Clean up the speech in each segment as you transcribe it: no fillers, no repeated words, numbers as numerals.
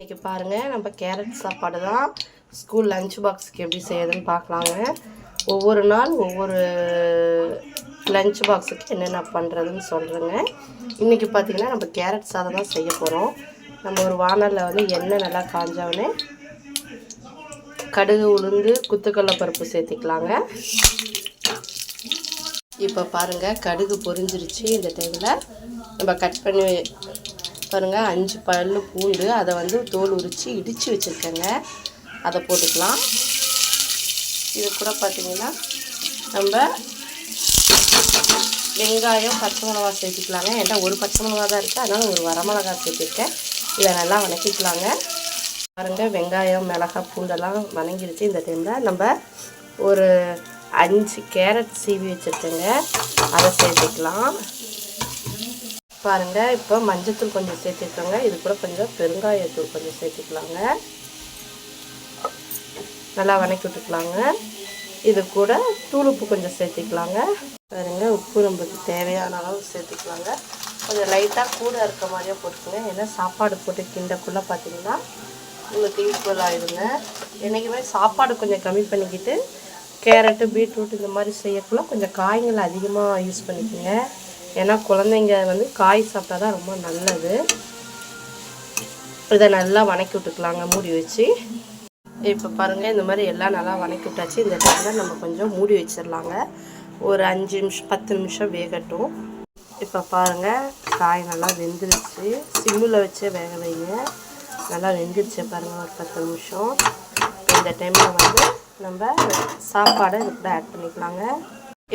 இன்றைக்கி பாருங்கள், நம்ம கேரட் சாப்பாடு தான் ஸ்கூல் லஞ்ச் பாக்ஸுக்கு எப்படி செய்யுதுன்னு பார்க்கலாங்க. ஒவ்வொரு நாள் ஒவ்வொரு லஞ்ச் பாக்ஸுக்கு என்னென்ன பண்ணுறதுன்னு சொல்கிறேங்க. இன்றைக்கி பார்த்திங்கன்னா நம்ம கேரட் சாதம் தான் செய்ய போகிறோம். நம்ம ஒரு வானலில் வந்து எண்ணெய் நல்லா காஞ்சவொடனே கடுகு, உளுந்து, குத்துக்கடலை பருப்பு சேர்த்திக்கலாங்க. இப்போ பாருங்கள், கடுகு பொரிஞ்சிருச்சு. இந்த டைமில் நம்ம கட் பண்ணி பாருங்கள் 5 பல்லு பூண்டு, அதை வந்து தோல் உரித்து இடித்து வச்சுருக்கேங்க. அதை போட்டுக்கலாம். இது கூட பார்த்திங்கன்னா நம்ம வெங்காயம், பச்சை மிளகா சேர்த்துக்கலாங்க. ஏன்னா ஒரு பச்சை மிளகா தான் இருக்குது, அதனால் ஒரு வரமிளகா சேர்த்துருக்கேன். இதை நல்லா வதக்கிக்கலாங்க. பாருங்கள், வெங்காயம், மிளகாய், பூண்டெல்லாம் வதங்கிடுச்சு. இந்த டைமில் நம்ம ஒரு 5 கேரட் சீவி வச்சுருக்கேங்க, அதை சேர்த்துக்கலாம். பாருங்கள், இப்போ மஞ்சத்தூள் கொஞ்சம் சேர்த்துக்கோங்க. இது கூட கொஞ்சம் பெருங்காயத்தூள் கொஞ்சம் சேர்த்துக்கலாங்க. நல்லா வதக்கி விட்டுக்கலாங்க. இது கூட தூளுப்பு கொஞ்சம் சேர்த்துக்கலாங்க. பாருங்கள், உப்பு நம்மளுக்கு தேவையான அளவு சேர்த்துக்கலாங்க. கொஞ்சம் லைட்டாக கூட இருக்க மாதிரியே போட்டுக்கோங்க. ஏன்னா சாப்பாடு போட்டு கிண்டக்குள்ளே பார்த்திங்கன்னா உங்களுக்கு ஈக்குவல் ஆகிடுங்க. என்றைக்குமே சாப்பாடு கொஞ்சம் கம்மி பண்ணிக்கிட்டு கேரட்டு, பீட்ரூட் இந்த மாதிரி செய்யக்குள்ள கொஞ்சம் காய்களை அதிகமாக யூஸ் பண்ணிக்கோங்க. ஏன்னா குழந்தைங்க வந்து காய் சாப்பிட்டா தான் ரொம்ப நல்லது. இதை நல்லா வதக்கி விட்டுக்கலாங்க மூடி வச்சு. இப்போ பாருங்கள், இந்த மாதிரி எல்லாம் நல்லா வதக்கி விட்டாச்சு. இந்த டைமில் நம்ம கொஞ்சம் மூடி வச்சிடலாங்க. ஒரு 5 நிமிஷம் 10 நிமிஷம் வேகட்டும். இப்போ பாருங்கள், காய் நல்லா வெந்துருச்சு. சிம்மில் வச்சே வேக வைங்க. நல்லா வெந்துருச்சு பாருங்கள், ஒரு 10 நிமிஷம். இந்த டைமில் வந்து நம்ம சாப்பாடை இது கூட ஆட் பண்ணிக்கலாங்க.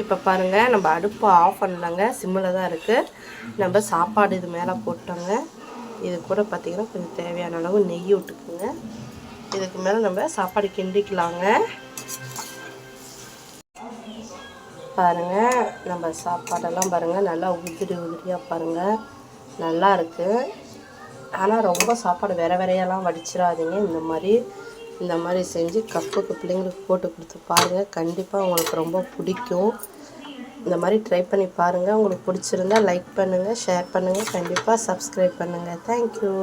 இப்போ பாருங்கள், நம்ம அடுப்பு ஆஃப் பண்ணலாங்க, சிம்மில் தான் இருக்குது. நம்ம சாப்பாடு இது மேலே போட்டோங்க. இது கூட பார்த்திங்கன்னா கொஞ்சம் தேவையான அளவு நெய் விட்டுக்குங்க. இதுக்கு மேலே நம்ம சாப்பாடு கிண்டிக்கலாங்க. பாருங்கள், நம்ம சாப்பாடெல்லாம் பாருங்கள் நல்லா உதிரியாக பாருங்கள், நல்லா இருக்குது. ஆனால் ரொம்ப சாப்பாடு வேறையெல்லாம் வடிச்சிடாதீங்க. இந்த மாதிரி செஞ்சு கப்புக்கு பிள்ளைங்களுக்கு போட்டு கொடுத்து பாருங்கள். கண்டிப்பாக உங்களுக்கு ரொம்ப பிடிக்கும். இந்த மாதிரி ட்ரை பண்ணி பாருங்கள். உங்களுக்கு பிடிச்சிருந்தா லைக் பண்ணுங்கள், ஷேர் பண்ணுங்கள், கண்டிப்பாக சப்ஸ்கிரைப் பண்ணுங்கள். தேங்க்யூ.